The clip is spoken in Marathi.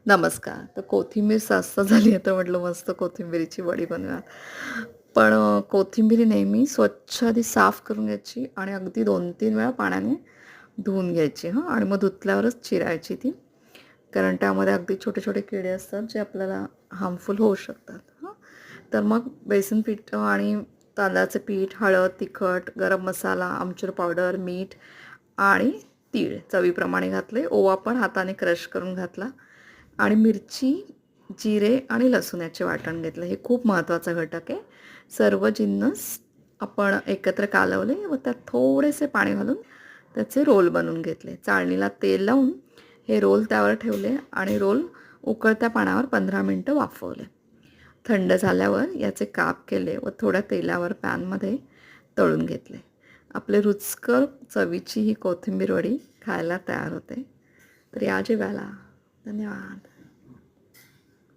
नमस्कार. तर कोथिंबीर जास्त झाली आहे, तर म्हटलं मस्त कोथिंबिरीची वडी बनवूयात. पण कोथिंबीर नेहमी स्वच्छ आधी साफ करून घ्यायची आणि अगदी 2-3 वेळा पाण्याने धुवून घ्यायची हां आणि मग धुतल्यावरच चिरायची ती. कारण त्यामध्ये अगदी छोटे-छोटे किडे असतात, जे आपल्याला हार्मफुल होऊ शकतात हां. तर मग बेसन पीठ आणि तांदळाचं पीठ, हळद, तिखट, गरम मसाला, आमचूर पावडर, मीठ आणि तीळ चवीप्रमाणे घातले. ओवा पण हाताने क्रश करून घातला आणि मिरची, जिरे आणि लसूण याचे वाटण घेतलं. हे खूप महत्त्वाचा घटक आहे. सर्व जिन्नस आपण एकत्र कालवले व त्यात थोडेसे पाणी घालून त्याचे रोल बनवून घेतले. चाळणीला तेल लावून हे रोल त्यावर ठेवले आणि रोल उकळत्या पाण्यावर 15 मिनिटं वाफवले. थंड झाल्यावर याचे काप केले व थोड्या तेलावर पॅनमध्ये तळून घेतले. आपले रुचकर चवीची ही कोथिंबीर वडी खायला तयार होते. तर या जेवायला. धन्यवाद.